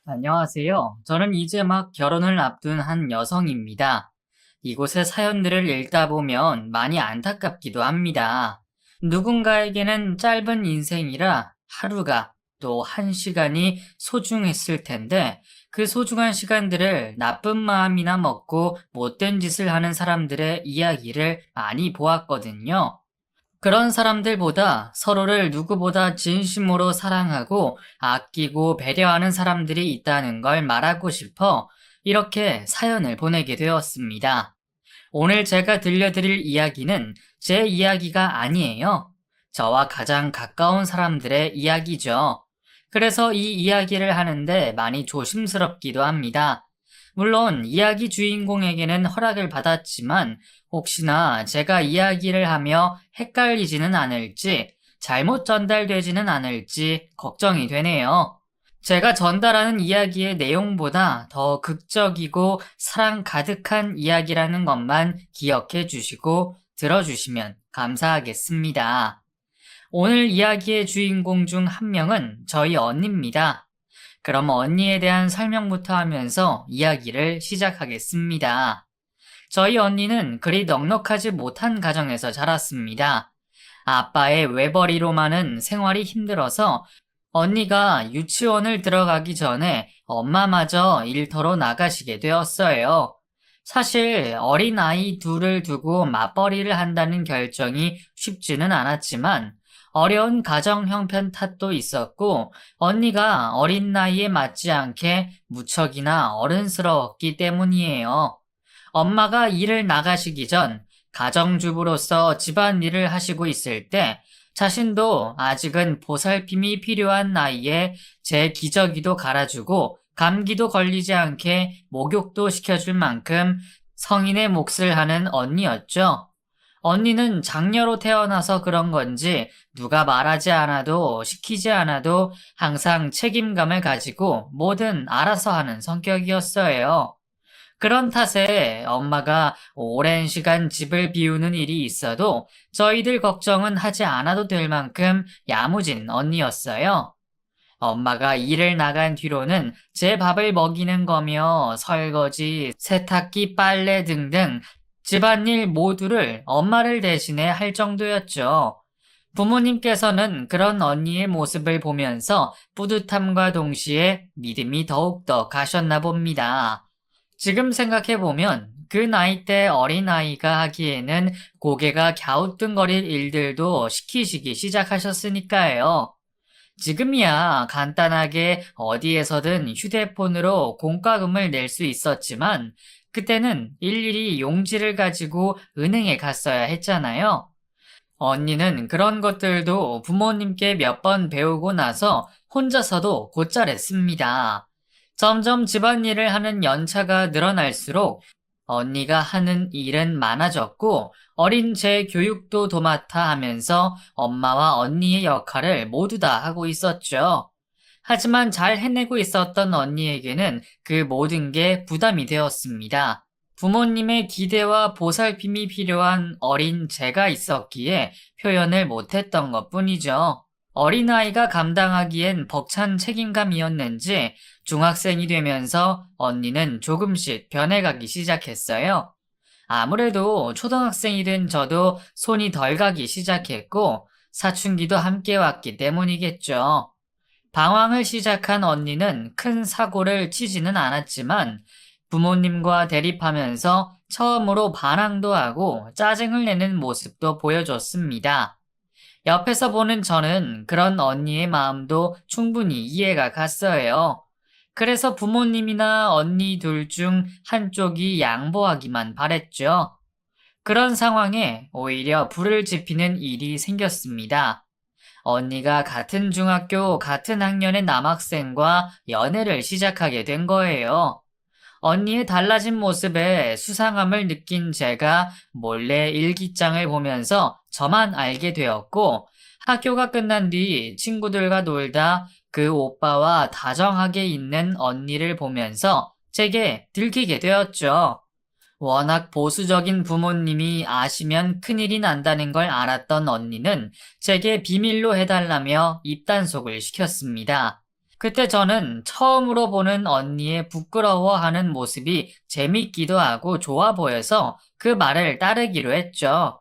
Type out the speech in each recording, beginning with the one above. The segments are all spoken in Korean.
안녕하세요. 저는 이제 막 결혼을 앞둔 한 여성입니다. 이곳의 사연들을 읽다 보면 많이 안타깝기도 합니다. 누군가에게는 짧은 인생이라 하루가 또 한 시간이 소중했을 텐데 그 소중한 시간들을 나쁜 마음이나 먹고 못된 짓을 하는 사람들의 이야기를 많이 보았거든요. 그런 사람들보다 서로를 누구보다 진심으로 사랑하고 아끼고 배려하는 사람들이 있다는 걸 말하고 싶어 이렇게 사연을 보내게 되었습니다. 오늘 제가 들려드릴 이야기는 제 이야기가 아니에요. 저와 가장 가까운 사람들의 이야기죠. 그래서 이 이야기를 하는데 많이 조심스럽기도 합니다. 물론 이야기 주인공에게는 허락을 받았지만 혹시나 제가 이야기를 하며 헷갈리지는 않을지 잘못 전달되지는 않을지 걱정이 되네요. 제가 전달하는 이야기의 내용보다 더 극적이고 사랑 가득한 이야기라는 것만 기억해 주시고 들어주시면 감사하겠습니다. 오늘 이야기의 주인공 중 한 명은 저희 언니입니다. 그럼 언니에 대한 설명부터 하면서 이야기를 시작하겠습니다. 저희 언니는 그리 넉넉하지 못한 가정에서 자랐습니다. 아빠의 외벌이로만은 생활이 힘들어서 언니가 유치원을 들어가기 전에 엄마마저 일터로 나가시게 되었어요. 사실 어린 아이 둘을 두고 맞벌이를 한다는 결정이 쉽지는 않았지만 어려운 가정 형편 탓도 있었고 언니가 어린 나이에 맞지 않게 무척이나 어른스러웠기 때문이에요. 엄마가 일을 나가시기 전 가정주부로서 집안일을 하시고 있을 때 자신도 아직은 보살핌이 필요한 나이에 제 기저귀도 갈아주고 감기도 걸리지 않게 목욕도 시켜줄 만큼 성인의 몫을 하는 언니였죠. 언니는 장녀로 태어나서 그런 건지 누가 말하지 않아도 시키지 않아도 항상 책임감을 가지고 뭐든 알아서 하는 성격이었어요. 그런 탓에 엄마가 오랜 시간 집을 비우는 일이 있어도 저희들 걱정은 하지 않아도 될 만큼 야무진 언니였어요. 엄마가 일을 나간 뒤로는 제 밥을 먹이는 거며 설거지, 세탁기, 빨래 등등 집안일 모두를 엄마를 대신해 할 정도였죠. 부모님께서는 그런 언니의 모습을 보면서 뿌듯함과 동시에 믿음이 더욱더 가셨나 봅니다. 지금 생각해보면 그 나이 때 어린아이가 하기에는 고개가 갸우뚱거릴 일들도 시키시기 시작하셨으니까요. 지금이야 간단하게 어디에서든 휴대폰으로 공과금을 낼 수 있었지만 그때는 일일이 용지를 가지고 은행에 갔어야 했잖아요. 언니는 그런 것들도 부모님께 몇 번 배우고 나서 혼자서도 곧잘 했습니다. 점점 집안일을 하는 연차가 늘어날수록 언니가 하는 일은 많아졌고 어린 제 교육도 도맡아 하면서 엄마와 언니의 역할을 모두 다 하고 있었죠. 하지만 잘 해내고 있었던 언니에게는 그 모든 게 부담이 되었습니다. 부모님의 기대와 보살핌이 필요한 어린 제가 있었기에 표현을 못했던 것 뿐이죠. 어린아이가 감당하기엔 벅찬 책임감이었는지 중학생이 되면서 언니는 조금씩 변해가기 시작했어요. 아무래도 초등학생이 된 저도 손이 덜 가기 시작했고 사춘기도 함께 왔기 때문이겠죠. 방황을 시작한 언니는 큰 사고를 치지는 않았지만 부모님과 대립하면서 처음으로 반항도 하고 짜증을 내는 모습도 보여줬습니다. 옆에서 보는 저는 그런 언니의 마음도 충분히 이해가 갔어요. 그래서 부모님이나 언니 둘 중 한쪽이 양보하기만 바랬죠. 그런 상황에 오히려 불을 지피는 일이 생겼습니다. 언니가 같은 중학교 같은 학년의 남학생과 연애를 시작하게 된 거예요. 언니의 달라진 모습에 수상함을 느낀 제가 몰래 일기장을 보면서 저만 알게 되었고 학교가 끝난 뒤 친구들과 놀다 그 오빠와 다정하게 있는 언니를 보면서 제게 들키게 되었죠. 워낙 보수적인 부모님이 아시면 큰일이 난다는 걸 알았던 언니는 제게 비밀로 해달라며 입단속을 시켰습니다. 그때 저는 처음으로 보는 언니의 부끄러워하는 모습이 재밌기도 하고 좋아 보여서 그 말을 따르기로 했죠.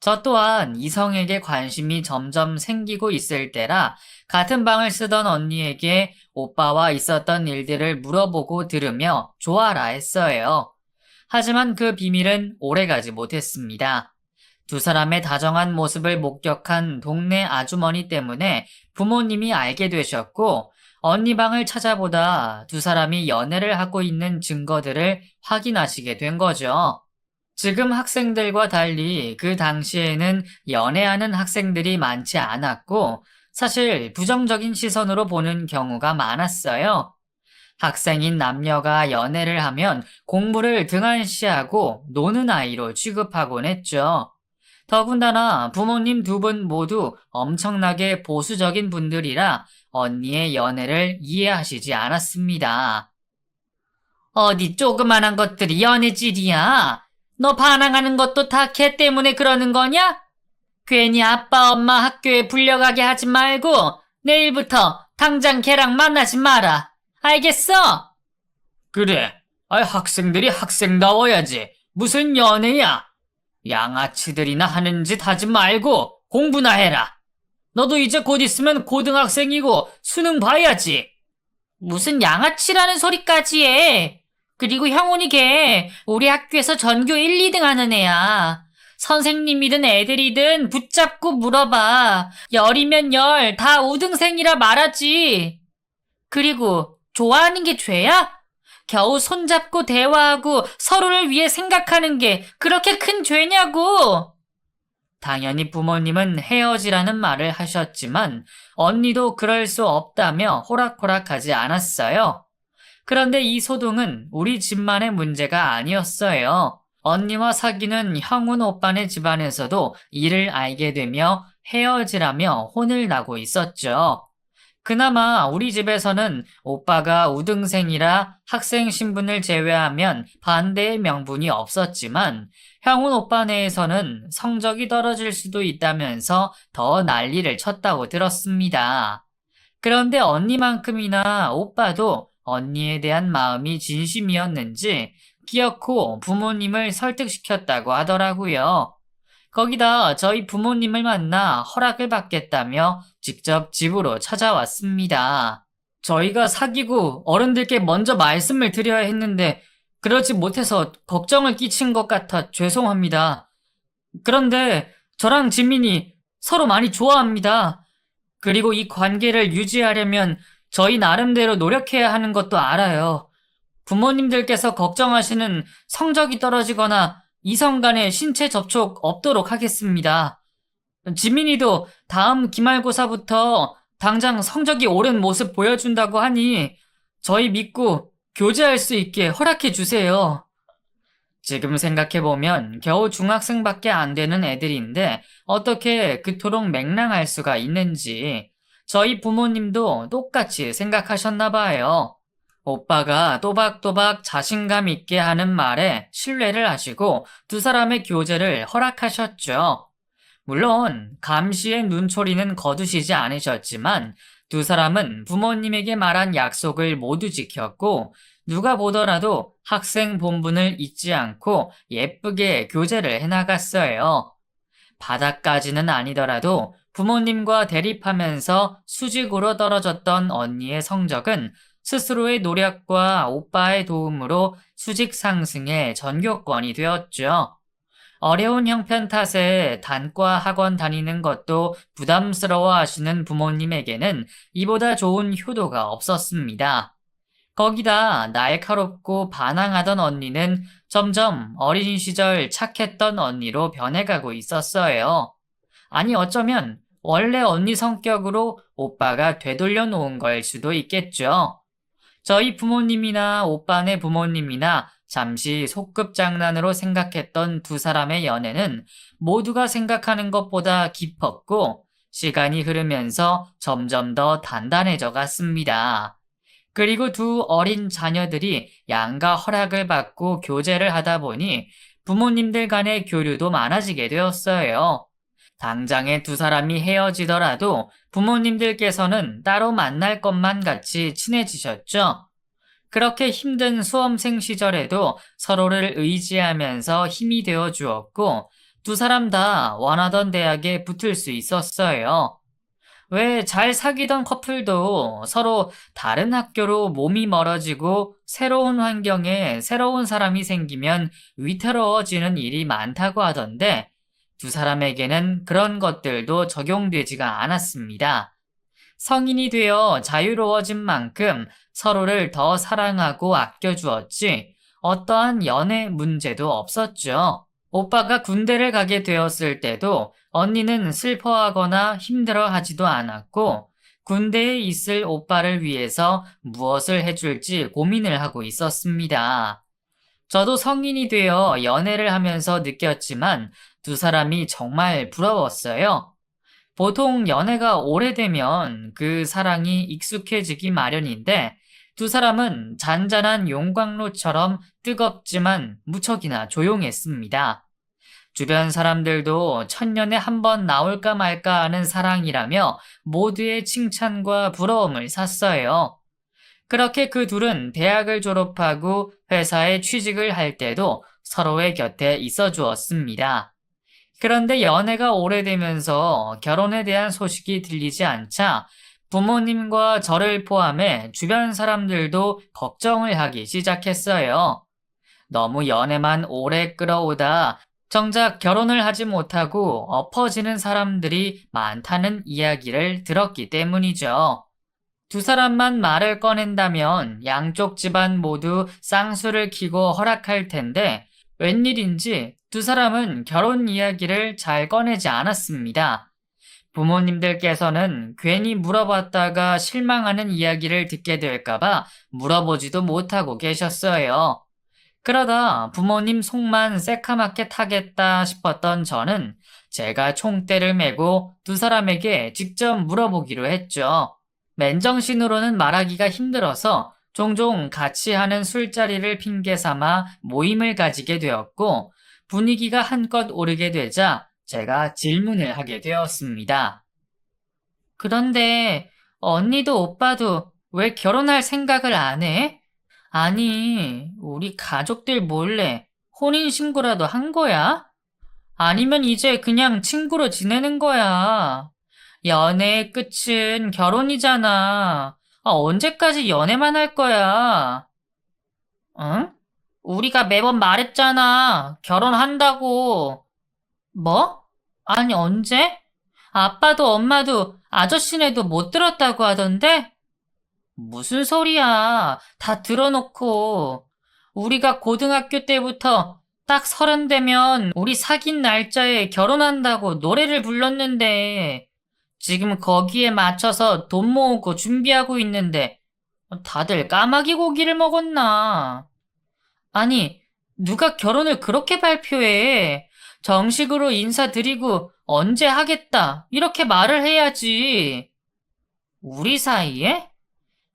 저 또한 이성에게 관심이 점점 생기고 있을 때라 같은 방을 쓰던 언니에게 오빠와 있었던 일들을 물어보고 들으며 좋아라 했어요. 하지만 그 비밀은 오래가지 못했습니다. 두 사람의 다정한 모습을 목격한 동네 아주머니 때문에 부모님이 알게 되셨고, 언니 방을 찾아보다 두 사람이 연애를 하고 있는 증거들을 확인하시게 된 거죠. 지금 학생들과 달리 그 당시에는 연애하는 학생들이 많지 않았고, 사실 부정적인 시선으로 보는 경우가 많았어요. 학생인 남녀가 연애를 하면 공부를 등한시하고 노는 아이로 취급하곤 했죠. 더군다나 부모님 두 분 모두 엄청나게 보수적인 분들이라 언니의 연애를 이해하시지 않았습니다. 어디 조그만한 것들이 연애질이야? 너 반항하는 것도 다 걔 때문에 그러는 거냐? 괜히 아빠 엄마 학교에 불려가게 하지 말고 내일부터 당장 걔랑 만나지 마라. 알겠어? 그래. 학생들이 학생다워야지. 무슨 연애야? 양아치들이나 하는 짓 하지 말고 공부나 해라. 너도 이제 곧 있으면 고등학생이고 수능 봐야지. 무슨 양아치라는 소리까지 해. 그리고 형훈이 걔 우리 학교에서 전교 1, 2등 하는 애야. 선생님이든 애들이든 붙잡고 물어봐. 열이면 열 다 우등생이라 말하지. 그리고 좋아하는 게 죄야? 겨우 손잡고 대화하고 서로를 위해 생각하는 게 그렇게 큰 죄냐고. 당연히 부모님은 헤어지라는 말을 하셨지만 언니도 그럴 수 없다며 호락호락하지 않았어요. 그런데 이 소동은 우리 집만의 문제가 아니었어요. 언니와 사귀는 형훈 오빠네 집안에서도 이를 알게 되며 헤어지라며 혼을 나고 있었죠. 그나마 우리 집에서는 오빠가 우등생이라 학생 신분을 제외하면 반대의 명분이 없었지만 형훈 오빠 내에서는 성적이 떨어질 수도 있다면서 더 난리를 쳤다고 들었습니다. 그런데 언니만큼이나 오빠도 언니에 대한 마음이 진심이었는지 기어코 부모님을 설득시켰다고 하더라고요. 거기다 저희 부모님을 만나 허락을 받겠다며 직접 집으로 찾아왔습니다. 저희가 사귀고 어른들께 먼저 말씀을 드려야 했는데 그러지 못해서 걱정을 끼친 것 같아 죄송합니다. 그런데 저랑 지민이 서로 많이 좋아합니다. 그리고 이 관계를 유지하려면 저희 나름대로 노력해야 하는 것도 알아요. 부모님들께서 걱정하시는 성적이 떨어지거나 이성 간의 신체 접촉 없도록 하겠습니다. 지민이도 다음 기말고사부터 당장 성적이 오른 모습 보여준다고 하니 저희 믿고 교제할 수 있게 허락해 주세요. 지금 생각해보면 겨우 중학생밖에 안 되는 애들인데 어떻게 그토록 맹랑할 수가 있는지 저희 부모님도 똑같이 생각하셨나 봐요. 오빠가 또박또박 자신감 있게 하는 말에 신뢰를 하시고 두 사람의 교제를 허락하셨죠. 물론 감시의 눈초리는 거두시지 않으셨지만 두 사람은 부모님에게 말한 약속을 모두 지켰고 누가 보더라도 학생 본분을 잊지 않고 예쁘게 교제를 해나갔어요. 바닥까지는 아니더라도 부모님과 대립하면서 수직으로 떨어졌던 언니의 성적은 스스로의 노력과 오빠의 도움으로 수직 상승의 전교권이 되었죠. 어려운 형편 탓에 단과 학원 다니는 것도 부담스러워 하시는 부모님에게는 이보다 좋은 효도가 없었습니다. 거기다 날카롭고 반항하던 언니는 점점 어린 시절 착했던 언니로 변해가고 있었어요. 아니 어쩌면 원래 언니 성격으로 오빠가 되돌려 놓은 걸 수도 있겠죠. 저희 부모님이나 오빠네 부모님이나 잠시 소꿉장난으로 생각했던 두 사람의 연애는 모두가 생각하는 것보다 깊었고 시간이 흐르면서 점점 더 단단해져 갔습니다. 그리고 두 어린 자녀들이 양가 허락을 받고 교제를 하다 보니 부모님들 간의 교류도 많아지게 되었어요. 당장에 두 사람이 헤어지더라도 부모님들께서는 따로 만날 것만 같이 친해지셨죠. 그렇게 힘든 수험생 시절에도 서로를 의지하면서 힘이 되어 주었고, 두 사람 다 원하던 대학에 붙을 수 있었어요. 왜 잘 사귀던 커플도 서로 다른 학교로 몸이 멀어지고 새로운 환경에 새로운 사람이 생기면 위태로워지는 일이 많다고 하던데, 두 사람에게는 그런 것들도 적용되지가 않았습니다. 성인이 되어 자유로워진 만큼 서로를 더 사랑하고 아껴주었지 어떠한 연애 문제도 없었죠. 오빠가 군대를 가게 되었을 때도 언니는 슬퍼하거나 힘들어하지도 않았고, 군대에 있을 오빠를 위해서 무엇을 해줄지 고민을 하고 있었습니다. 저도 성인이 되어 연애를 하면서 느꼈지만 두 사람이 정말 부러웠어요. 보통 연애가 오래되면 그 사랑이 익숙해지기 마련인데, 두 사람은 잔잔한 용광로처럼 뜨겁지만 무척이나 조용했습니다. 주변 사람들도 천년에 한 번 나올까 말까 하는 사랑이라며 모두의 칭찬과 부러움을 샀어요. 그렇게 그 둘은 대학을 졸업하고 회사에 취직을 할 때도 서로의 곁에 있어 주었습니다. 그런데 연애가 오래되면서 결혼에 대한 소식이 들리지 않자 부모님과 저를 포함해 주변 사람들도 걱정을 하기 시작했어요. 너무 연애만 오래 끌어오다 정작 결혼을 하지 못하고 엎어지는 사람들이 많다는 이야기를 들었기 때문이죠. 두 사람만 말을 꺼낸다면 양쪽 집안 모두 쌍수를 키고 허락할 텐데, 웬일인지 두 사람은 결혼 이야기를 잘 꺼내지 않았습니다. 부모님들께서는 괜히 물어봤다가 실망하는 이야기를 듣게 될까봐 물어보지도 못하고 계셨어요. 그러다 부모님 속만 새카맣게 타겠다 싶었던 저는 제가 총대를 메고 두 사람에게 직접 물어보기로 했죠. 맨정신으로는 말하기가 힘들어서 종종 같이 하는 술자리를 핑계 삼아 모임을 가지게 되었고, 분위기가 한껏 오르게 되자 제가 질문을 하게 되었습니다. 그런데 언니도 오빠도 왜 결혼할 생각을 안 해? 아니, 우리 가족들 몰래 혼인신고라도 한 거야? 아니면 이제 그냥 친구로 지내는 거야? 연애의 끝은 결혼이잖아. 언제까지 연애만 할 거야? 응? 우리가 매번 말했잖아. 결혼한다고. 뭐? 아니, 언제? 아빠도 엄마도 아저씨네도 못 들었다고 하던데? 무슨 소리야. 다 들어놓고. 우리가 고등학교 때부터 딱 30 되면 우리 사귄 날짜에 결혼한다고 노래를 불렀는데, 지금 거기에 맞춰서 돈 모으고 준비하고 있는데 다들 까마귀 고기를 먹었나? 아니, 누가 결혼을 그렇게 발표해? 정식으로 인사드리고 언제 하겠다 이렇게 말을 해야지. 우리 사이에?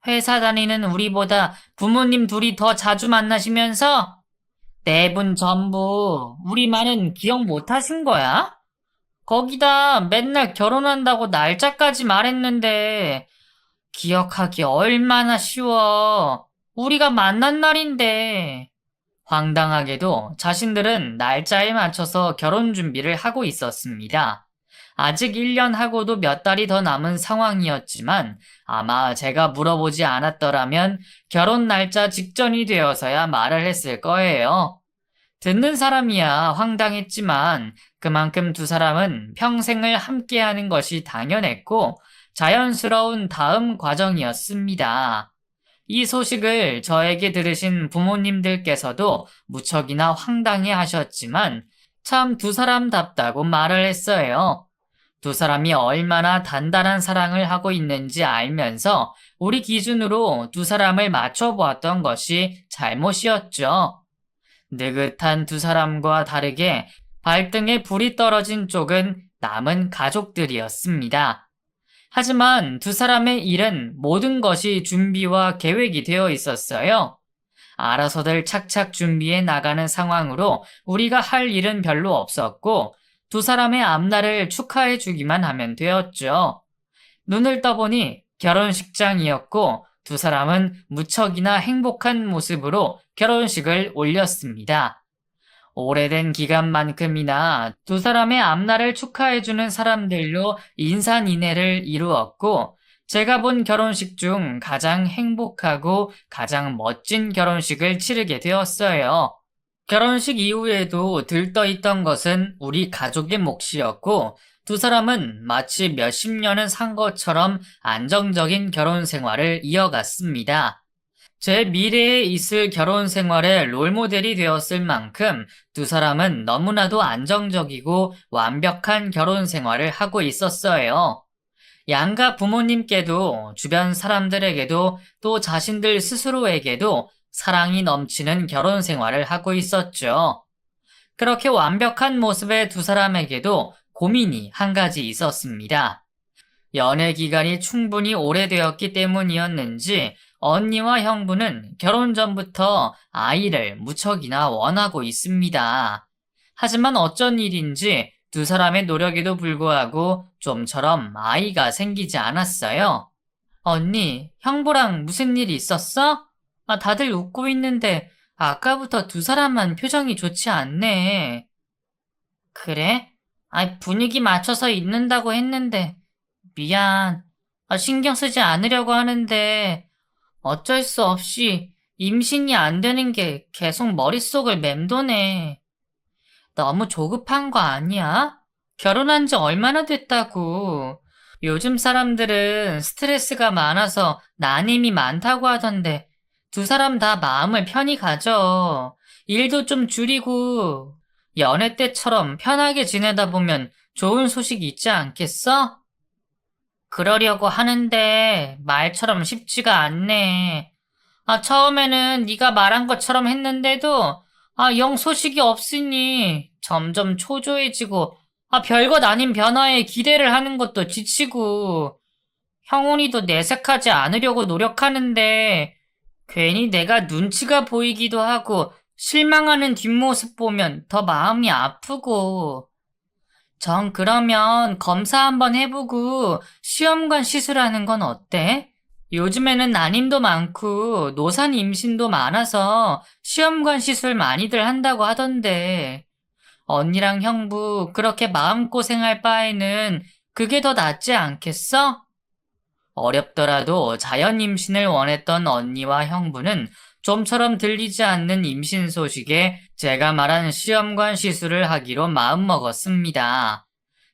회사 다니는 우리보다 부모님 둘이 더 자주 만나시면서 네 분 전부 우리 말은 기억 못 하신 거야? 거기다 맨날 결혼한다고 날짜까지 말했는데 기억하기 얼마나 쉬워. 우리가 만난 날인데. 황당하게도 자신들은 날짜에 맞춰서 결혼 준비를 하고 있었습니다. 아직 1년 하고도 몇 달이 더 남은 상황이었지만 아마 제가 물어보지 않았더라면 결혼 날짜 직전이 되어서야 말을 했을 거예요. 듣는 사람이야 황당했지만 그만큼 두 사람은 평생을 함께하는 것이 당연했고 자연스러운 다음 과정이었습니다. 이 소식을 저에게 들으신 부모님들께서도 무척이나 황당해 하셨지만 참 두 사람답다고 말을 했어요. 두 사람이 얼마나 단단한 사랑을 하고 있는지 알면서 우리 기준으로 두 사람을 맞춰보았던 것이 잘못이었죠. 느긋한 두 사람과 다르게 발등에 불이 떨어진 쪽은 남은 가족들이었습니다. 하지만 두 사람의 일은 모든 것이 준비와 계획이 되어 있었어요. 알아서들 착착 준비해 나가는 상황으로 우리가 할 일은 별로 없었고 두 사람의 앞날을 축하해 주기만 하면 되었죠. 눈을 떠보니 결혼식장이었고 두 사람은 무척이나 행복한 모습으로 결혼식을 올렸습니다. 오래된 기간만큼이나 두 사람의 앞날을 축하해주는 사람들로 인산인해를 이루었고, 제가 본 결혼식 중 가장 행복하고 가장 멋진 결혼식을 치르게 되었어요. 결혼식 이후에도 들떠있던 것은 우리 가족의 몫이었고, 두 사람은 마치 몇십 년은 산 것처럼 안정적인 결혼 생활을 이어갔습니다. 제 미래에 있을 결혼 생활의 롤모델이 되었을 만큼 두 사람은 너무나도 안정적이고 완벽한 결혼 생활을 하고 있었어요. 양가 부모님께도 주변 사람들에게도 또 자신들 스스로에게도 사랑이 넘치는 결혼 생활을 하고 있었죠. 그렇게 완벽한 모습의 두 사람에게도 고민이 한 가지 있었습니다. 연애 기간이 충분히 오래되었기 때문이었는지 언니와 형부는 결혼 전부터 아이를 무척이나 원하고 있습니다. 하지만 어쩐 일인지 두 사람의 노력에도 불구하고 좀처럼 아이가 생기지 않았어요. 언니, 형부랑 무슨 일 있었어? 다들 웃고 있는데 아까부터 두 사람만 표정이 좋지 않네. 그래? 분위기 맞춰서 있는다고 했는데 미안. 신경 쓰지 않으려고 하는데 어쩔 수 없이 임신이 안 되는 게 계속 머릿속을 맴도네. 너무 조급한 거 아니야? 결혼한 지 얼마나 됐다고. 요즘 사람들은 스트레스가 많아서 난임이 많다고 하던데 두 사람 다 마음을 편히 가져. 일도 좀 줄이고 연애 때처럼 편하게 지내다 보면 좋은 소식 있지 않겠어? 그러려고 하는데 말처럼 쉽지가 않네. 처음에는 네가 말한 것처럼 했는데도 영 소식이 없으니 점점 초조해지고 별것 아닌 변화에 기대를 하는 것도 지치고 형훈이도 내색하지 않으려고 노력하는데 괜히 내가 눈치가 보이기도 하고 실망하는 뒷모습 보면 더 마음이 아프고 그러면 검사 한번 해보고 시험관 시술하는 건 어때? 요즘에는 난임도 많고 노산 임신도 많아서 시험관 시술 많이들 한다고 하던데 언니랑 형부 그렇게 마음고생할 바에는 그게 더 낫지 않겠어? 어렵더라도 자연 임신을 원했던 언니와 형부는 좀처럼 들리지 않는 임신 소식에 제가 말한 시험관 시술을 하기로 마음먹었습니다.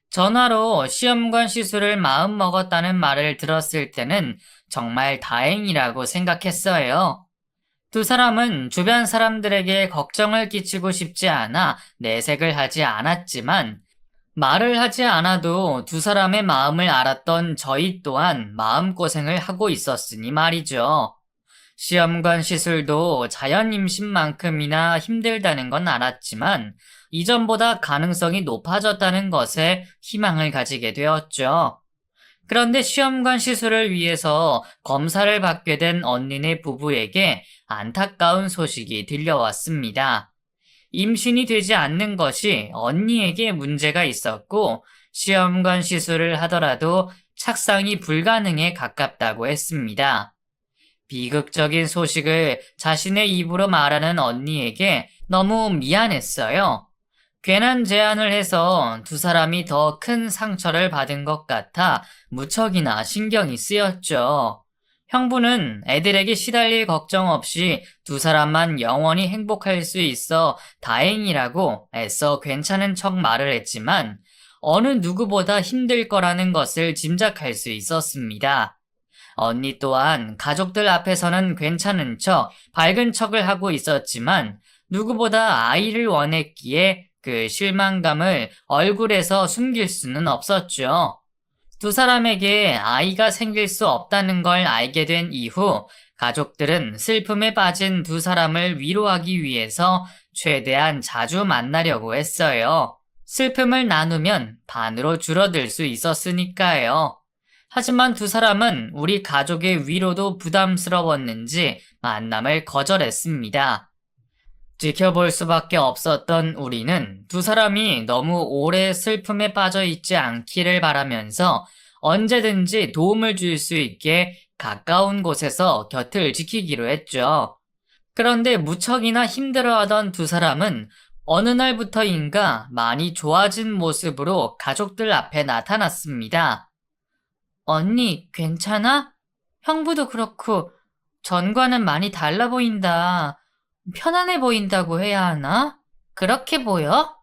전화로 시험관 시술을 마음먹었다는 말을 들었을 때는 정말 다행이라고 생각했어요. 두 사람은 주변 사람들에게 걱정을 끼치고 싶지 않아 내색을 하지 않았지만 말을 하지 않아도 두 사람의 마음을 알았던 저희 또한 마음고생을 하고 있었으니 말이죠. 시험관 시술도 자연 임신만큼이나 힘들다는 건 알았지만 이전보다 가능성이 높아졌다는 것에 희망을 가지게 되었죠. 그런데 시험관 시술을 위해서 검사를 받게 된 언니네 부부에게 안타까운 소식이 들려왔습니다. 임신이 되지 않는 것이 언니에게 문제가 있었고 시험관 시술을 하더라도 착상이 불가능에 가깝다고 했습니다. 비극적인 소식을 자신의 입으로 말하는 언니에게 너무 미안했어요. 괜한 제안을 해서 두 사람이 더 큰 상처를 받은 것 같아 무척이나 신경이 쓰였죠. 형부는 애들에게 시달릴 걱정 없이 두 사람만 영원히 행복할 수 있어 다행이라고 애써 괜찮은 척 말을 했지만 어느 누구보다 힘들 거라는 것을 짐작할 수 있었습니다. 언니 또한 가족들 앞에서는 괜찮은 척, 밝은 척을 하고 있었지만 누구보다 아이를 원했기에 그 실망감을 얼굴에서 숨길 수는 없었죠. 두 사람에게 아이가 생길 수 없다는 걸 알게 된 이후 가족들은 슬픔에 빠진 두 사람을 위로하기 위해서 최대한 자주 만나려고 했어요. 슬픔을 나누면 반으로 줄어들 수 있었으니까요. 하지만 두 사람은 우리 가족의 위로도 부담스러웠는지 만남을 거절했습니다. 지켜볼 수밖에 없었던 우리는 두 사람이 너무 오래 슬픔에 빠져 있지 않기를 바라면서 언제든지 도움을 줄 수 있게 가까운 곳에서 곁을 지키기로 했죠. 그런데 무척이나 힘들어하던 두 사람은 어느 날부터인가 많이 좋아진 모습으로 가족들 앞에 나타났습니다. 언니, 괜찮아? 형부도 그렇고 전과는 많이 달라 보인다. 편안해 보인다고 해야 하나? 그렇게 보여?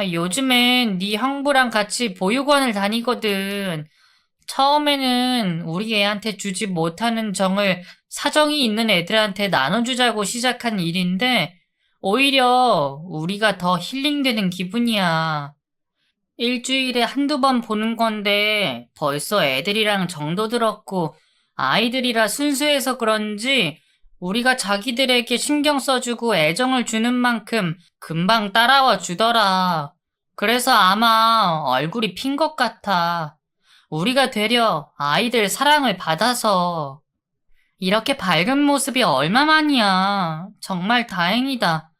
요즘엔 네 형부랑 같이 보육원을 다니거든. 처음에는 우리 애한테 주지 못하는 정을 사정이 있는 애들한테 나눠주자고 시작한 일인데 오히려 우리가 더 힐링되는 기분이야. 일주일에 한두 번 보는 건데 벌써 애들이랑 정도 들었고 아이들이라 순수해서 그런지 우리가 자기들에게 신경 써주고 애정을 주는 만큼 금방 따라와 주더라. 그래서 아마 얼굴이 핀 것 같아. 우리가 되려 아이들 사랑을 받아서. 이렇게 밝은 모습이 얼마만이야. 정말 다행이다.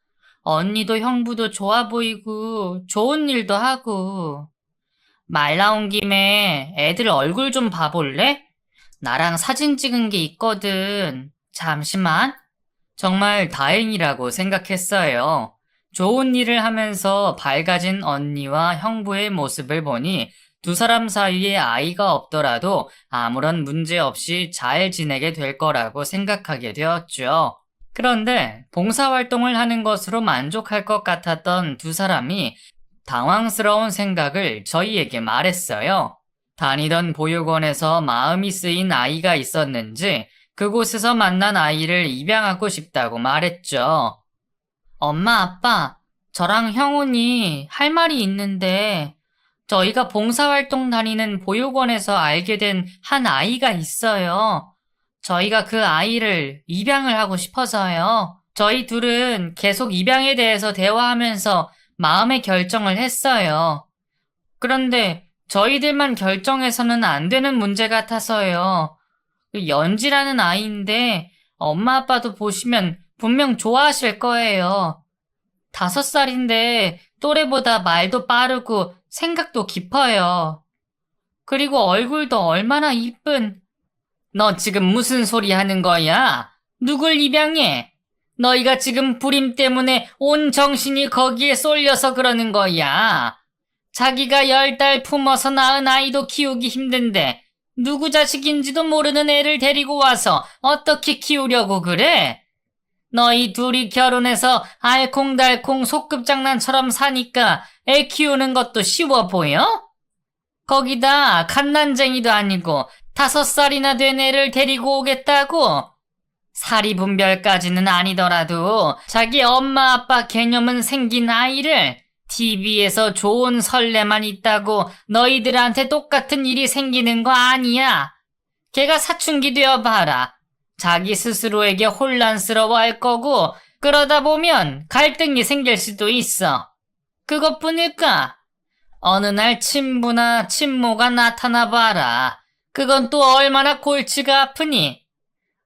언니도 형부도 좋아 보이고 좋은 일도 하고. 말 나온 김에 애들 얼굴 좀 봐볼래? 나랑 사진 찍은 게 있거든. 잠시만. 정말 다행이라고 생각했어요. 좋은 일을 하면서 밝아진 언니와 형부의 모습을 보니 두 사람 사이에 아이가 없더라도 아무런 문제 없이 잘 지내게 될 거라고 생각하게 되었죠. 그런데 봉사활동을 하는 것으로 만족할 것 같았던 두 사람이 당황스러운 생각을 저희에게 말했어요. 다니던 보육원에서 마음이 쓰인 아이가 있었는지 그곳에서 만난 아이를 입양하고 싶다고 말했죠. 엄마, 아빠, 저랑 형훈이 할 말이 있는데 저희가 봉사활동 다니는 보육원에서 알게 된 한 아이가 있어요. 저희가 그 아이를 입양을 하고 싶어서요. 저희 둘은 계속 입양에 대해서 대화하면서 마음의 결정을 했어요. 그런데 저희들만 결정해서는 안 되는 문제 같아서요. 연지라는 아이인데 엄마 아빠도 보시면 분명 좋아하실 거예요. 5살인데 또래보다 말도 빠르고 생각도 깊어요. 그리고 얼굴도 얼마나 이쁜. 너 지금 무슨 소리 하는 거야? 누굴 입양해? 너희가 지금 불임 때문에 온 정신이 거기에 쏠려서 그러는 거야. 자기가 10달 품어서 낳은 아이도 키우기 힘든데 누구 자식인지도 모르는 애를 데리고 와서 어떻게 키우려고 그래? 너희 둘이 결혼해서 알콩달콩 소꿉장난처럼 사니까 애 키우는 것도 쉬워 보여? 거기다 갓난쟁이도 아니고 5살이나 된 애를 데리고 오겠다고? 사리분별까지는 아니더라도 자기 엄마 아빠 개념은 생긴 아이를 TV에서 좋은 설레만 있다고 너희들한테 똑같은 일이 생기는 거 아니야. 걔가 사춘기 되어 봐라. 자기 스스로에게 혼란스러워할 거고 그러다 보면 갈등이 생길 수도 있어. 그것뿐일까? 어느 날 친부나 친모가 나타나 봐라. 그건 또 얼마나 골치가 아프니?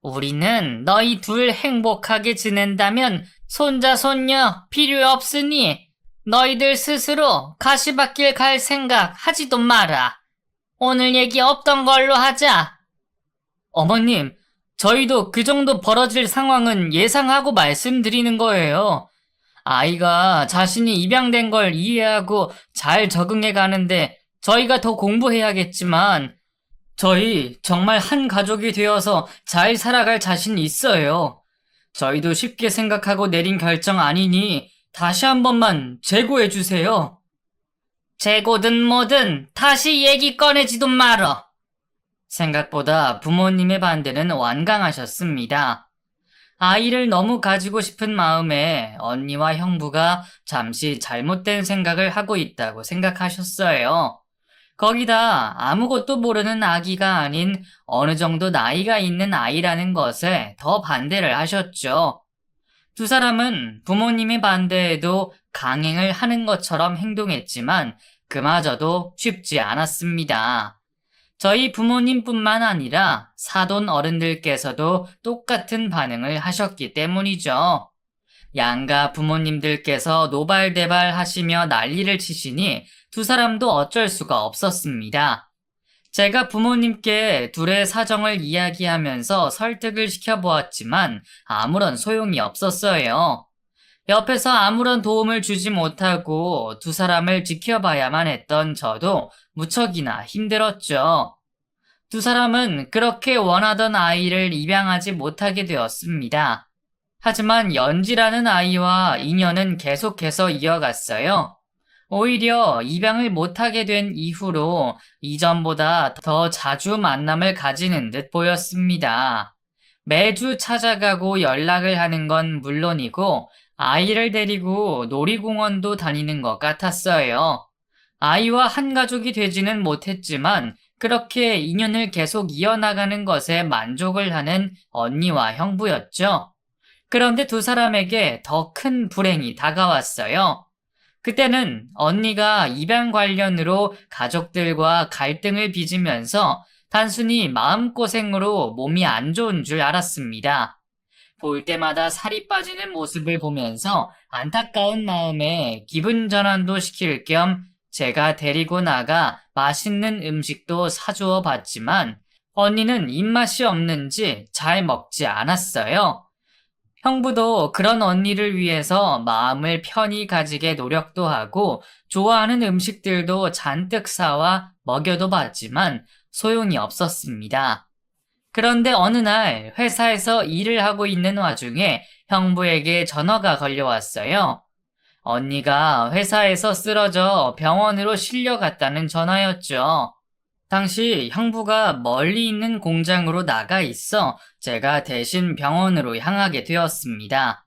우리는 너희 둘 행복하게 지낸다면 손자 손녀 필요 없으니 너희들 스스로 가시밭길 갈 생각 하지도 마라. 오늘 얘기 없던 걸로 하자. 어머님, 저희도 그 정도 벌어질 상황은 예상하고 말씀드리는 거예요. 아이가 자신이 입양된 걸 이해하고 잘 적응해 가는데 저희가 더 공부해야겠지만 저희 정말 한 가족이 되어서 잘 살아갈 자신 있어요. 저희도 쉽게 생각하고 내린 결정 아니니 다시 한 번만 재고해 주세요. 재고든 뭐든 다시 얘기 꺼내지도 말어. 생각보다 부모님의 반대는 완강하셨습니다. 아이를 너무 가지고 싶은 마음에 언니와 형부가 잠시 잘못된 생각을 하고 있다고 생각하셨어요. 거기다 아무것도 모르는 아기가 아닌 어느 정도 나이가 있는 아이라는 것에 더 반대를 하셨죠. 두 사람은 부모님의 반대에도 강행을 하는 것처럼 행동했지만 그마저도 쉽지 않았습니다. 저희 부모님뿐만 아니라 사돈 어른들께서도 똑같은 반응을 하셨기 때문이죠. 양가 부모님들께서 노발대발 하시며 난리를 치시니 두 사람도 어쩔 수가 없었습니다. 제가 부모님께 둘의 사정을 이야기하면서 설득을 시켜보았지만 아무런 소용이 없었어요. 옆에서 아무런 도움을 주지 못하고 두 사람을 지켜봐야만 했던 저도 무척이나 힘들었죠. 두 사람은 그렇게 원하던 아이를 입양하지 못하게 되었습니다. 하지만 연지라는 아이와 인연은 계속해서 이어갔어요. 오히려 입양을 못하게 된 이후로 이전보다 더 자주 만남을 가지는 듯 보였습니다. 매주 찾아가고 연락을 하는 건 물론이고 아이를 데리고 놀이공원도 다니는 것 같았어요. 아이와 한 가족이 되지는 못했지만 그렇게 인연을 계속 이어나가는 것에 만족을 하는 언니와 형부였죠. 그런데 두 사람에게 더 큰 불행이 다가왔어요. 그때는 언니가 입양 관련으로 가족들과 갈등을 빚으면서 단순히 마음고생으로 몸이 안 좋은 줄 알았습니다. 볼 때마다 살이 빠지는 모습을 보면서 안타까운 마음에 기분 전환도 시킬 겸 제가 데리고 나가 맛있는 음식도 사주어 봤지만 언니는 입맛이 없는지 잘 먹지 않았어요. 형부도 그런 언니를 위해서 마음을 편히 가지게 노력도 하고 좋아하는 음식들도 잔뜩 사와 먹여도 봤지만 소용이 없었습니다. 그런데 어느 날 회사에서 일을 하고 있는 와중에 형부에게 전화가 걸려왔어요. 언니가 회사에서 쓰러져 병원으로 실려갔다는 전화였죠. 당시 형부가 멀리 있는 공장으로 나가 있어 제가 대신 병원으로 향하게 되었습니다.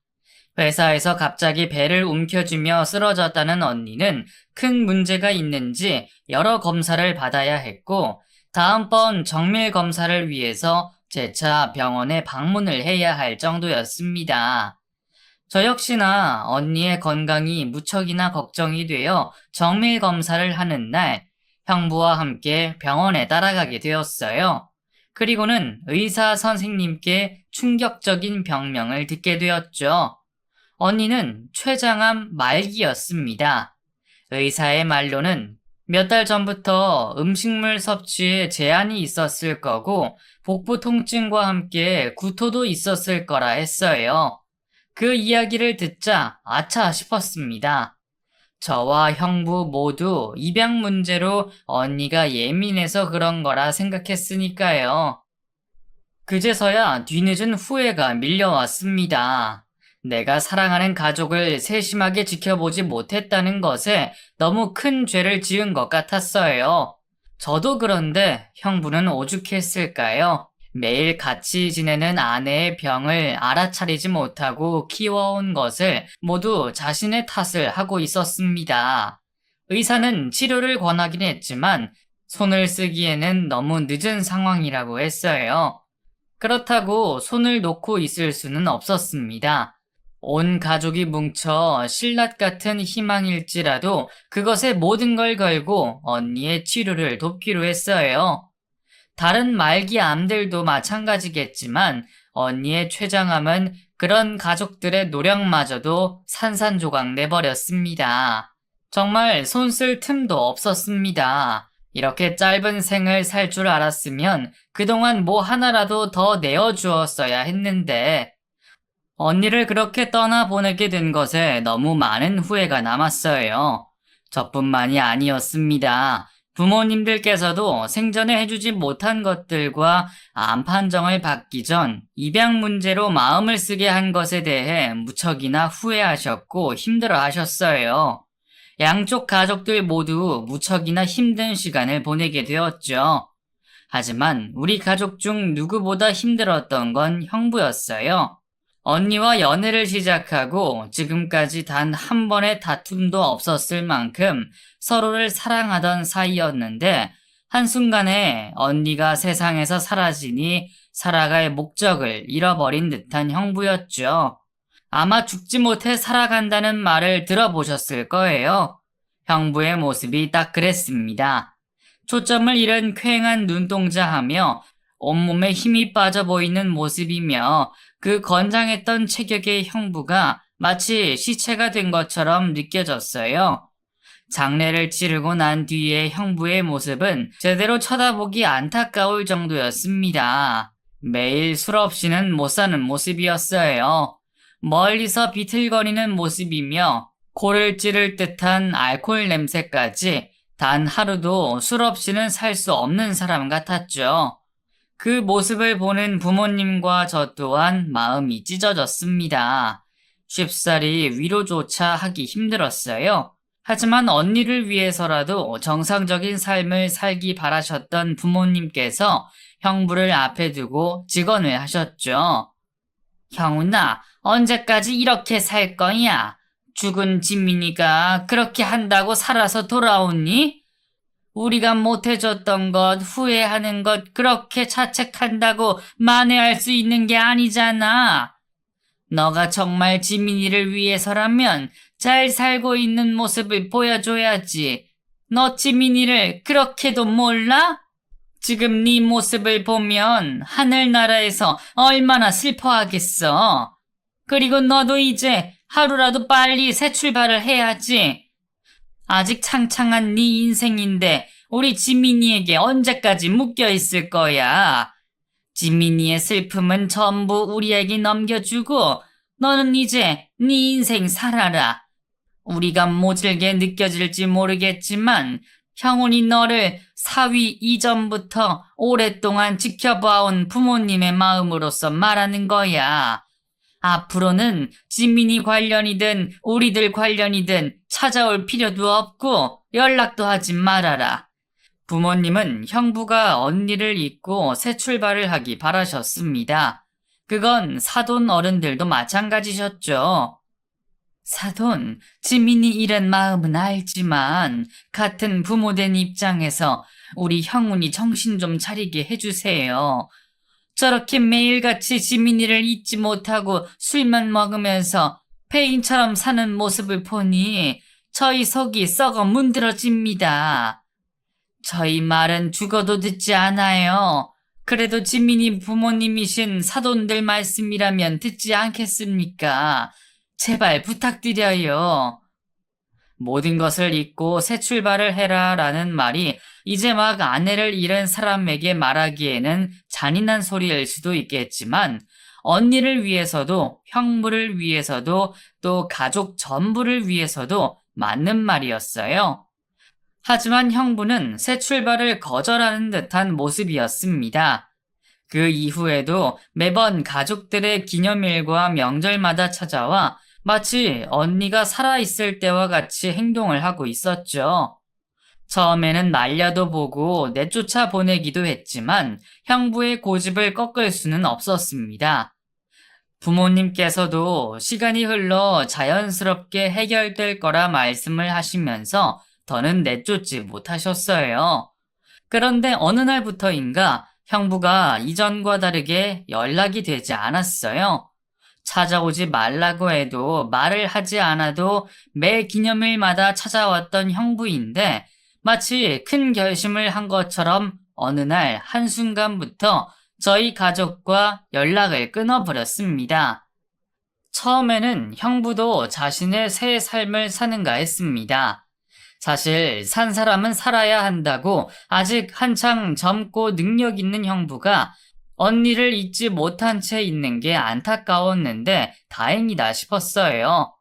회사에서 갑자기 배를 움켜쥐며 쓰러졌다는 언니는 큰 문제가 있는지 여러 검사를 받아야 했고 다음번 정밀 검사를 위해서 재차 병원에 방문을 해야 할 정도였습니다. 저 역시나 언니의 건강이 무척이나 걱정이 되어 정밀 검사를 하는 날 형부와 함께 병원에 따라가게 되었어요. 그리고는 의사 선생님께 충격적인 병명을 듣게 되었죠. 언니는 췌장암 말기였습니다. 의사의 말로는 몇 달 전부터 음식물 섭취에 제한이 있었을 거고 복부 통증과 함께 구토도 있었을 거라 했어요. 그 이야기를 듣자 아차 싶었습니다. 저와 형부 모두 입양 문제로 언니가 예민해서 그런 거라 생각했으니까요. 그제서야 뒤늦은 후회가 밀려왔습니다. 내가 사랑하는 가족을 세심하게 지켜보지 못했다는 것에 너무 큰 죄를 지은 것 같았어요. 저도 그런데 형부는 오죽했을까요? 매일 같이 지내는 아내의 병을 알아차리지 못하고 키워온 것을 모두 자신의 탓을 하고 있었습니다. 의사는 치료를 권하긴 했지만 손을 쓰기에는 너무 늦은 상황이라고 했어요. 그렇다고 손을 놓고 있을 수는 없었습니다. 온 가족이 뭉쳐 신라 같은 희망일지라도 그것에 모든 걸 걸고 언니의 치료를 돕기로 했어요. 다른 말기 암들도 마찬가지겠지만 언니의 췌장암은 그런 가족들의 노력마저도 산산조각 내버렸습니다. 정말 손 쓸 틈도 없었습니다. 이렇게 짧은 생을 살 줄 알았으면 그동안 뭐 하나라도 더 내어주었어야 했는데 언니를 그렇게 떠나보내게 된 것에 너무 많은 후회가 남았어요. 저뿐만이 아니었습니다. 부모님들께서도 생전에 해주지 못한 것들과 암 판정을 받기 전 입양 문제로 마음을 쓰게 한 것에 대해 무척이나 후회하셨고 힘들어 하셨어요. 양쪽 가족들 모두 무척이나 힘든 시간을 보내게 되었죠. 하지만 우리 가족 중 누구보다 힘들었던 건 형부였어요. 언니와 연애를 시작하고 지금까지 단 한 번의 다툼도 없었을 만큼 서로를 사랑하던 사이였는데 한순간에 언니가 세상에서 사라지니 살아갈 목적을 잃어버린 듯한 형부였죠. 아마 죽지 못해 살아간다는 말을 들어보셨을 거예요. 형부의 모습이 딱 그랬습니다. 초점을 잃은 퀭한 눈동자하며 온몸에 힘이 빠져 보이는 모습이며 그 건장했던 체격의 형부가 마치 시체가 된 것처럼 느껴졌어요. 장례를 치르고 난 뒤에 형부의 모습은 제대로 쳐다보기 안타까울 정도였습니다. 매일 술 없이는 못 사는 모습이었어요. 멀리서 비틀거리는 모습이며 코를 찌를 듯한 알코올 냄새까지 단 하루도 술 없이는 살 수 없는 사람 같았죠. 그 모습을 보는 부모님과 저 또한 마음이 찢어졌습니다. 쉽사리 위로조차 하기 힘들었어요. 하지만 언니를 위해서라도 정상적인 삶을 살기 바라셨던 부모님께서 형부를 앞에 두고 직언을 하셨죠. 형훈아, 언제까지 이렇게 살 거야? 죽은 지민이가 그렇게 한다고 살아서 돌아오니? 우리가 못해줬던 것, 후회하는 것, 그렇게 자책한다고 만회할 수 있는 게 아니잖아. 너가 정말 지민이를 위해서라면 잘 살고 있는 모습을 보여줘야지. 너 지민이를 그렇게도 몰라? 지금 네 모습을 보면 하늘나라에서 얼마나 슬퍼하겠어. 그리고 너도 이제 하루라도 빨리 새 출발을 해야지. 아직 창창한 네 인생인데 우리 지민이에게 언제까지 묶여 있을 거야. 지민이의 슬픔은 전부 우리에게 넘겨주고 너는 이제 네 인생 살아라. 우리가 모질게 느껴질지 모르겠지만 형훈이 너를 사위 이전부터 오랫동안 지켜봐온 부모님의 마음으로서 말하는 거야. 앞으로는 지민이 관련이든 우리들 관련이든 찾아올 필요도 없고 연락도 하지 말아라. 부모님은 형부가 언니를 잊고 새 출발을 하기 바라셨습니다. 그건 사돈 어른들도 마찬가지셨죠. 사돈, 지민이 이런 마음은 알지만 같은 부모된 입장에서 우리 형훈이 정신 좀 차리게 해주세요. 저렇게 매일같이 지민이를 잊지 못하고 술만 먹으면서 폐인처럼 사는 모습을 보니 저희 속이 썩어 문드러집니다. 저희 말은 죽어도 듣지 않아요. 그래도 지민이 부모님이신 사돈들 말씀이라면 듣지 않겠습니까? 제발 부탁드려요. 모든 것을 잊고 새 출발을 해라 라는 말이 이제 막 아내를 잃은 사람에게 말하기에는 잔인한 소리일 수도 있겠지만 언니를 위해서도 형부를 위해서도 또 가족 전부를 위해서도 맞는 말이었어요. 하지만 형부는 새 출발을 거절하는 듯한 모습이었습니다. 그 이후에도 매번 가족들의 기념일과 명절마다 찾아와 마치 언니가 살아있을 때와 같이 행동을 하고 있었죠. 처음에는 말려도 보고 내쫓아 보내기도 했지만 형부의 고집을 꺾을 수는 없었습니다. 부모님께서도 시간이 흘러 자연스럽게 해결될 거라 말씀을 하시면서 더는 내쫓지 못하셨어요. 그런데 어느 날부터인가 형부가 이전과 다르게 연락이 되지 않았어요. 찾아오지 말라고 해도 말을 하지 않아도 매 기념일마다 찾아왔던 형부인데 마치 큰 결심을 한 것처럼 어느 날 한순간부터 저희 가족과 연락을 끊어버렸습니다. 처음에는 형부도 자신의 새 삶을 사는가 했습니다. 사실 산 사람은 살아야 한다고 아직 한창 젊고 능력 있는 형부가 언니를 잊지 못한 채 있는 게 안타까웠는데 다행이다 싶었어요.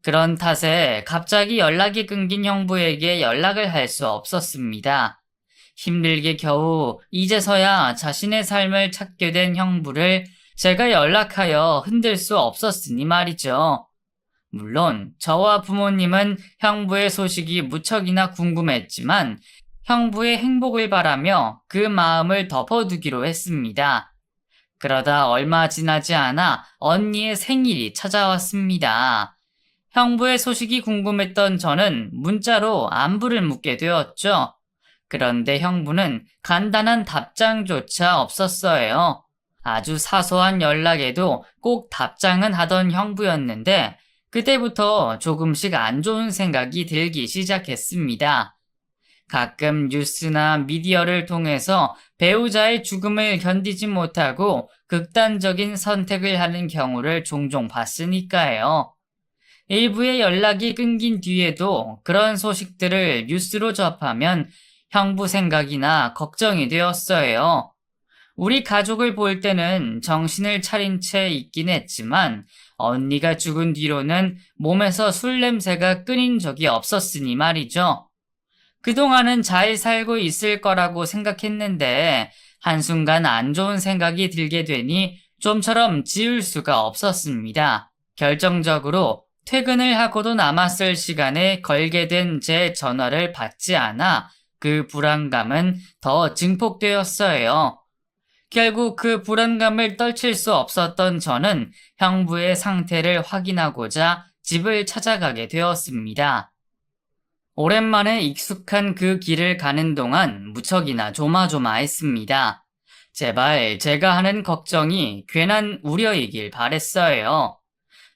그런 탓에 갑자기 연락이 끊긴 형부에게 연락을 할 수 없었습니다. 힘들게 겨우 이제서야 자신의 삶을 찾게 된 형부를 제가 연락하여 흔들 수 없었으니 말이죠. 물론 저와 부모님은 형부의 소식이 무척이나 궁금했지만 형부의 행복을 바라며 그 마음을 덮어두기로 했습니다. 그러다 얼마 지나지 않아 언니의 생일이 찾아왔습니다. 형부의 소식이 궁금했던 저는 문자로 안부를 묻게 되었죠. 그런데 형부는 간단한 답장조차 없었어요. 아주 사소한 연락에도 꼭 답장은 하던 형부였는데 그때부터 조금씩 안 좋은 생각이 들기 시작했습니다. 가끔 뉴스나 미디어를 통해서 배우자의 죽음을 견디지 못하고 극단적인 선택을 하는 경우를 종종 봤으니까요. 일부의 연락이 끊긴 뒤에도 그런 소식들을 뉴스로 접하면 형부 생각이나 걱정이 되었어요. 우리 가족을 볼 때는 정신을 차린 채 있긴 했지만 언니가 죽은 뒤로는 몸에서 술 냄새가 끊인 적이 없었으니 말이죠. 그동안은 잘 살고 있을 거라고 생각했는데 한순간 안 좋은 생각이 들게 되니 좀처럼 지울 수가 없었습니다. 결정적으로 퇴근을 하고도 남았을 시간에 걸게 된 제 전화를 받지 않아 그 불안감은 더 증폭되었어요. 결국 그 불안감을 떨칠 수 없었던 저는 형부의 상태를 확인하고자 집을 찾아가게 되었습니다. 오랜만에 익숙한 그 길을 가는 동안 무척이나 조마조마했습니다. 제발 제가 하는 걱정이 괜한 우려이길 바랬어요.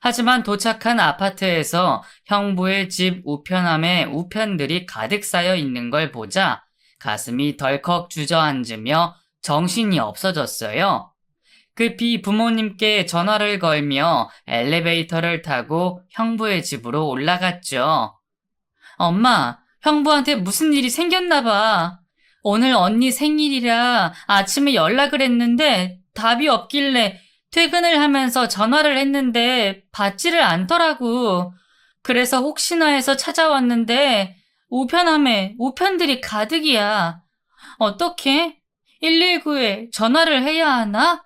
하지만 도착한 아파트에서 형부의 집 우편함에 우편들이 가득 쌓여 있는 걸 보자 가슴이 덜컥 주저앉으며 정신이 없어졌어요. 급히 부모님께 전화를 걸며 엘리베이터를 타고 형부의 집으로 올라갔죠. 엄마, 형부한테 무슨 일이 생겼나 봐. 오늘 언니 생일이라 아침에 연락을 했는데 답이 없길래 퇴근을 하면서 전화를 했는데 받지를 않더라고. 그래서 혹시나 해서 찾아왔는데 우편함에 우편들이 가득이야. 어떡해? 119에 전화를 해야 하나?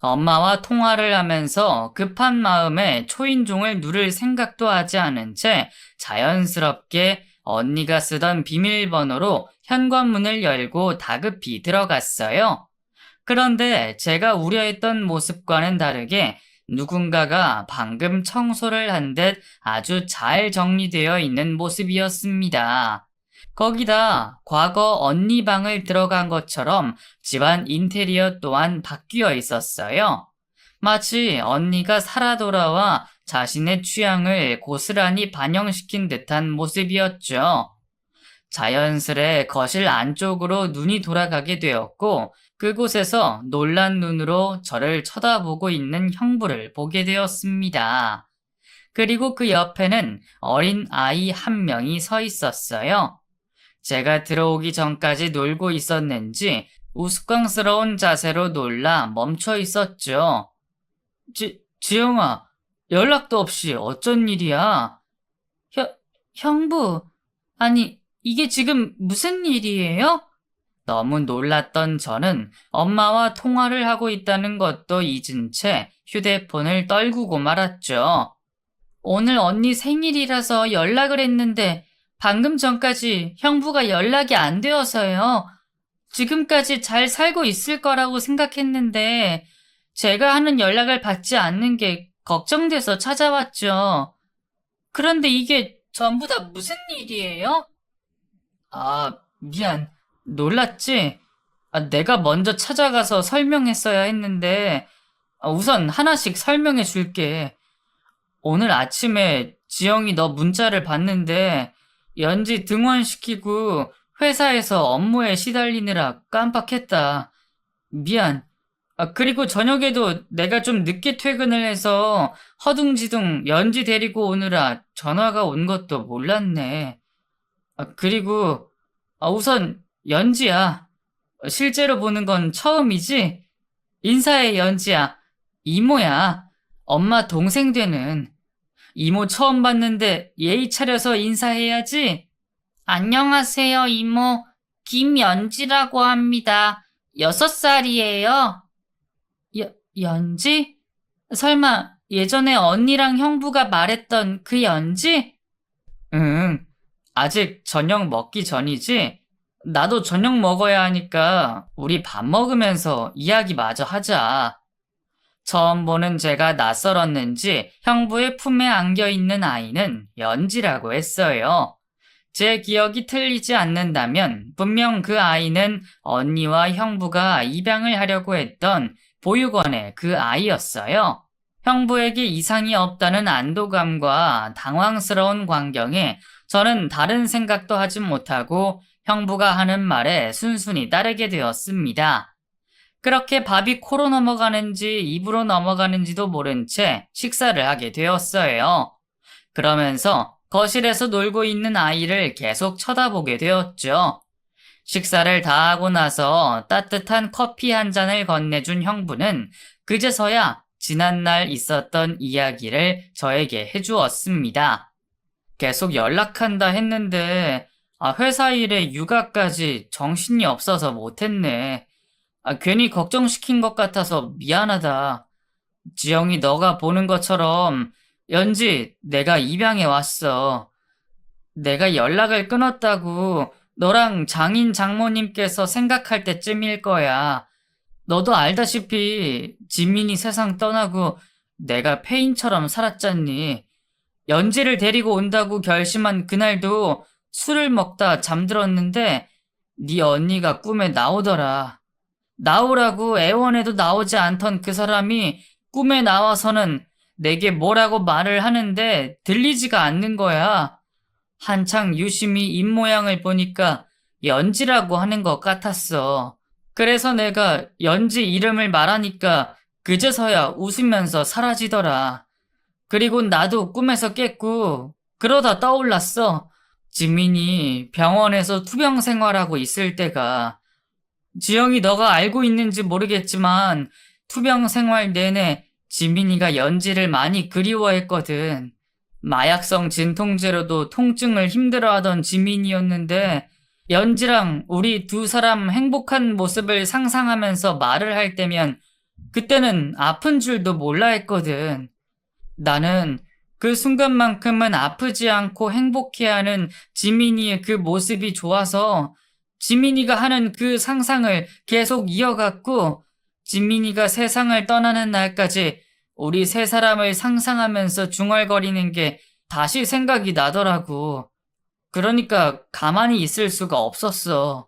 엄마와 통화를 하면서 급한 마음에 초인종을 누를 생각도 하지 않은 채 자연스럽게 언니가 쓰던 비밀번호로 현관문을 열고 다급히 들어갔어요. 그런데 제가 우려했던 모습과는 다르게 누군가가 방금 청소를 한 듯 아주 잘 정리되어 있는 모습이었습니다. 거기다 과거 언니 방을 들어간 것처럼 집안 인테리어 또한 바뀌어 있었어요. 마치 언니가 살아 돌아와 자신의 취향을 고스란히 반영시킨 듯한 모습이었죠. 자연스레 거실 안쪽으로 눈이 돌아가게 되었고 그곳에서 놀란 눈으로 저를 쳐다보고 있는 형부를 보게 되었습니다. 그리고 그 옆에는 어린 아이 한 명이 서 있었어요. 제가 들어오기 전까지 놀고 있었는지 우스꽝스러운 자세로 놀라 멈춰 있었죠. 지영아, 연락도 없이 어쩐 일이야? 형부, 아니, 이게 지금 무슨 일이에요? 너무 놀랐던 저는 엄마와 통화를 하고 있다는 것도 잊은 채 휴대폰을 떨구고 말았죠. 오늘 언니 생일이라서 연락을 했는데 방금 전까지 형부가 연락이 안 되어서요. 지금까지 잘 살고 있을 거라고 생각했는데 제가 하는 연락을 받지 않는 게 걱정돼서 찾아왔죠. 그런데 이게 전부 다 무슨 일이에요? 아, 미안. 놀랐지? 내가 먼저 찾아가서 설명했어야 했는데 우선 하나씩 설명해 줄게. 오늘 아침에 지영이 너 문자를 봤는데 연지 등원시키고 회사에서 업무에 시달리느라 깜빡했다. 미안. 그리고 저녁에도 내가 좀 늦게 퇴근을 해서 허둥지둥 연지 데리고 오느라 전화가 온 것도 몰랐네. 그리고 우선 연지야. 실제로 보는 건 처음이지? 인사해, 연지야. 이모야. 엄마 동생 되는. 이모 처음 봤는데 예의 차려서 인사해야지. 안녕하세요, 이모. 김연지라고 합니다. 6살이에요. 연지? 설마 예전에 언니랑 형부가 말했던 그 연지? 응, 아직 저녁 먹기 전이지? 나도 저녁 먹어야 하니까 우리 밥 먹으면서 이야기 마저 하자. 처음 보는 제가 낯설었는지 형부의 품에 안겨있는 아이는 연지라고 했어요. 제 기억이 틀리지 않는다면 분명 그 아이는 언니와 형부가 입양을 하려고 했던 보육원의 그 아이였어요. 형부에게 이상이 없다는 안도감과 당황스러운 광경에 저는 다른 생각도 하지 못하고 형부가 하는 말에 순순히 따르게 되었습니다. 그렇게 밥이 코로 넘어가는지 입으로 넘어가는지도 모른 채 식사를 하게 되었어요. 그러면서 거실에서 놀고 있는 아이를 계속 쳐다보게 되었죠. 식사를 다 하고 나서 따뜻한 커피 한 잔을 건네준 형부는 그제서야 지난날 있었던 이야기를 저에게 해주었습니다. 계속 연락한다 했는데 회사 일에 육아까지 정신이 없어서 못했네. 괜히 걱정시킨 것 같아서 미안하다. 지영이 너가 보는 것처럼 연지 내가 입양해 왔어. 내가 연락을 끊었다고 너랑 장인 장모님께서 생각할 때쯤일 거야. 너도 알다시피 지민이 세상 떠나고 내가 폐인처럼 살았잖니. 연지를 데리고 온다고 결심한 그날도 술을 먹다 잠들었는데 네 언니가 꿈에 나오더라. 나오라고 애원해도 나오지 않던 그 사람이 꿈에 나와서는 내게 뭐라고 말을 하는데 들리지가 않는 거야. 한창 유심히 입모양을 보니까 연지라고 하는 것 같았어. 그래서 내가 연지 이름을 말하니까 그제서야 웃으면서 사라지더라. 그리고 나도 꿈에서 깼고 그러다 떠올랐어. 지민이 병원에서 투병 생활하고 있을 때가. 지영이 너가 알고 있는지 모르겠지만 투병 생활 내내 지민이가 연지를 많이 그리워했거든. 마약성 진통제로도 통증을 힘들어하던 지민이었는데 연지랑 우리 두 사람 행복한 모습을 상상하면서 말을 할 때면 그때는 아픈 줄도 몰라 했거든. 나는 그 순간만큼은 아프지 않고 행복해하는 지민이의 그 모습이 좋아서 지민이가 하는 그 상상을 계속 이어갔고 지민이가 세상을 떠나는 날까지 우리 세 사람을 상상하면서 중얼거리는 게 다시 생각이 나더라고. 그러니까 가만히 있을 수가 없었어.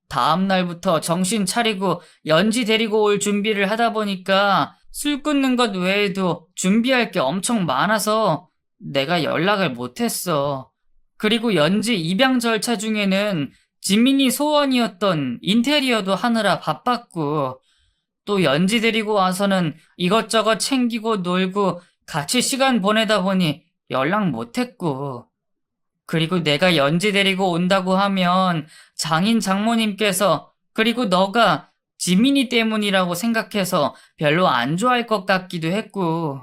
다음 날부터 정신 차리고 연지 데리고 올 준비를 하다 보니까 술 끊는 것 외에도 준비할 게 엄청 많아서 내가 연락을 못했어. 그리고 연지 입양 절차 중에는 지민이 소원이었던 인테리어도 하느라 바빴고 또 연지 데리고 와서는 이것저것 챙기고 놀고 같이 시간 보내다 보니 연락 못했고 그리고 내가 연지 데리고 온다고 하면 장인 장모님께서 그리고 너가 지민이 때문이라고 생각해서 별로 안 좋아할 것 같기도 했고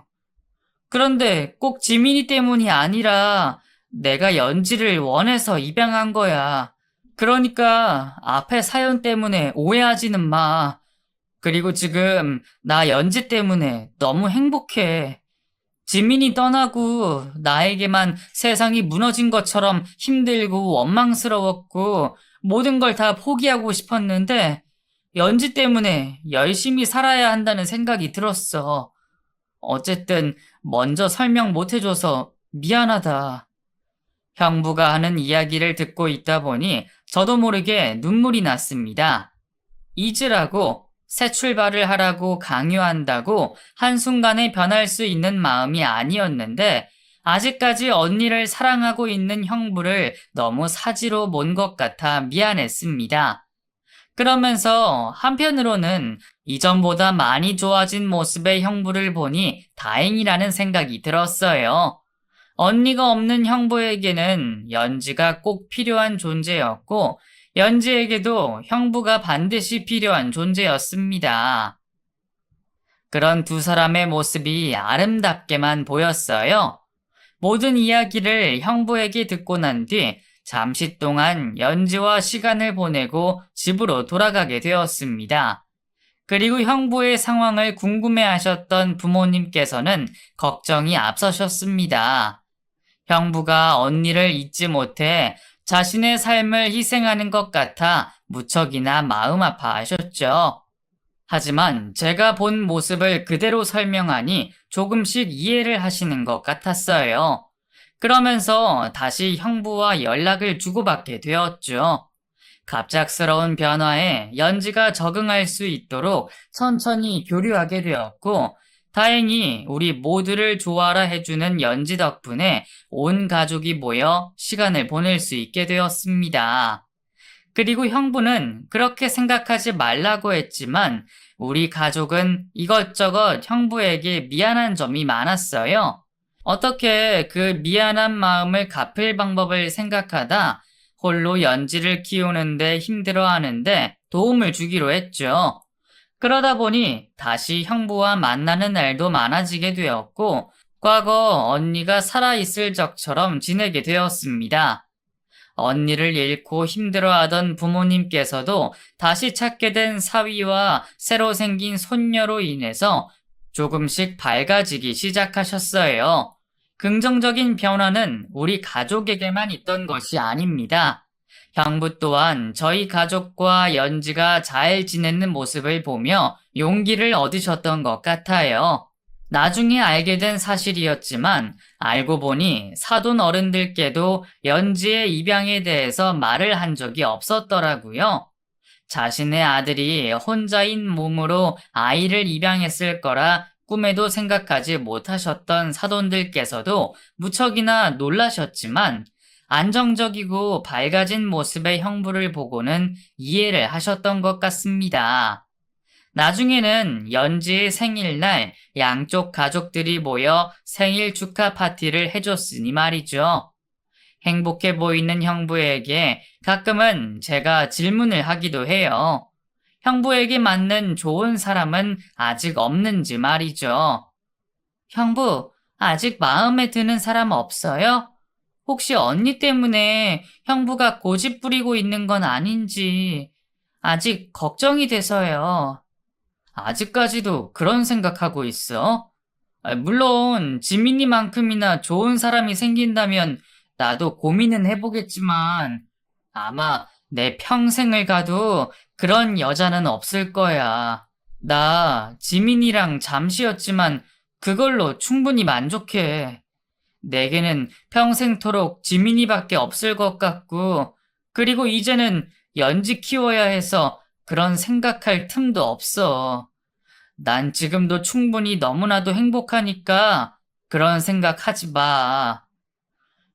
그런데 꼭 지민이 때문이 아니라 내가 연지를 원해서 입양한 거야. 그러니까 앞에 사연 때문에 오해하지는 마. 그리고 지금 나 연지 때문에 너무 행복해. 지민이 떠나고 나에게만 세상이 무너진 것처럼 힘들고 원망스러웠고 모든 걸 다 포기하고 싶었는데 연지 때문에 열심히 살아야 한다는 생각이 들었어. 어쨌든 먼저 설명 못 해줘서 미안하다. 형부가 하는 이야기를 듣고 있다 보니 저도 모르게 눈물이 났습니다. 잊으라고 새 출발을 하라고 강요한다고 한순간에 변할 수 있는 마음이 아니었는데 아직까지 언니를 사랑하고 있는 형부를 너무 사지로 몬 것 같아 미안했습니다. 그러면서 한편으로는 이전보다 많이 좋아진 모습의 형부를 보니 다행이라는 생각이 들었어요. 언니가 없는 형부에게는 연지가 꼭 필요한 존재였고 연지에게도 형부가 반드시 필요한 존재였습니다. 그런 두 사람의 모습이 아름답게만 보였어요. 모든 이야기를 형부에게 듣고 난 뒤 잠시 동안 연지와 시간을 보내고 집으로 돌아가게 되었습니다. 그리고 형부의 상황을 궁금해하셨던 부모님께서는 걱정이 앞서셨습니다. 형부가 언니를 잊지 못해 자신의 삶을 희생하는 것 같아 무척이나 마음 아파하셨죠. 하지만 제가 본 모습을 그대로 설명하니 조금씩 이해를 하시는 것 같았어요. 그러면서 다시 형부와 연락을 주고받게 되었죠. 갑작스러운 변화에 연지가 적응할 수 있도록 천천히 교류하게 되었고 다행히 우리 모두를 좋아라 해주는 연지 덕분에 온 가족이 모여 시간을 보낼 수 있게 되었습니다. 그리고 형부는 그렇게 생각하지 말라고 했지만 우리 가족은 이것저것 형부에게 미안한 점이 많았어요. 어떻게 그 미안한 마음을 갚을 방법을 생각하다 홀로 연지를 키우는데 힘들어하는데 도움을 주기로 했죠. 그러다 보니 다시 형부와 만나는 날도 많아지게 되었고, 과거 언니가 살아있을 적처럼 지내게 되었습니다. 언니를 잃고 힘들어하던 부모님께서도 다시 찾게 된 사위와 새로 생긴 손녀로 인해서 조금씩 밝아지기 시작하셨어요. 긍정적인 변화는 우리 가족에게만 있던 것이 아닙니다. 형부 또한 저희 가족과 연지가 잘 지내는 모습을 보며 용기를 얻으셨던 것 같아요. 나중에 알게 된 사실이었지만 알고 보니 사돈 어른들께도 연지의 입양에 대해서 말을 한 적이 없었더라고요. 자신의 아들이 혼자인 몸으로 아이를 입양했을 거라 꿈에도 생각하지 못하셨던 사돈들께서도 무척이나 놀라셨지만 안정적이고 밝아진 모습의 형부를 보고는 이해를 하셨던 것 같습니다. 나중에는 연지의 생일날 양쪽 가족들이 모여 생일 축하 파티를 해줬으니 말이죠. 행복해 보이는 형부에게 가끔은 제가 질문을 하기도 해요. 형부에게 맞는 좋은 사람은 아직 없는지 말이죠. 형부, 아직 마음에 드는 사람 없어요? 혹시 언니 때문에 형부가 고집 부리고 있는 건 아닌지 아직 걱정이 돼서요. 아직까지도 그런 생각하고 있어? 물론 지민이만큼이나 좋은 사람이 생긴다면 나도 고민은 해보겠지만 아마 내 평생을 가도 그런 여자는 없을 거야. 나 지민이랑 잠시였지만 그걸로 충분히 만족해. 내게는 평생토록 지민이밖에 없을 것 같고, 그리고 이제는 연지 키워야 해서 그런 생각할 틈도 없어. 난 지금도 충분히 너무나도 행복하니까 그런 생각하지 마.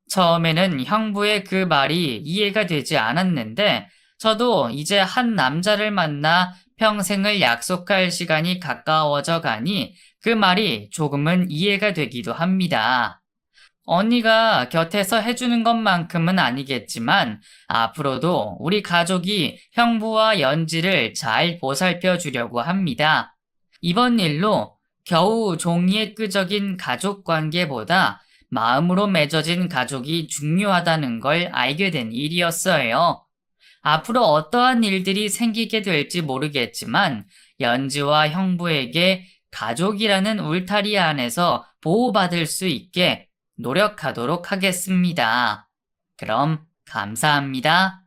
처음에는 형부의 그 말이 이해가 되지 않았는데, 저도 이제 한 남자를 만나 평생을 약속할 시간이 가까워져 가니 그 말이 조금은 이해가 되기도 합니다. 언니가 곁에서 해주는 것만큼은 아니겠지만 앞으로도 우리 가족이 형부와 연지를 잘 보살펴 주려고 합니다. 이번 일로 겨우 종이에 끄적인 가족 관계보다 마음으로 맺어진 가족이 중요하다는 걸 알게 된 일이었어요. 앞으로 어떠한 일들이 생기게 될지 모르겠지만 연지와 형부에게 가족이라는 울타리 안에서 보호받을 수 있게 노력하도록 하겠습니다. 그럼 감사합니다.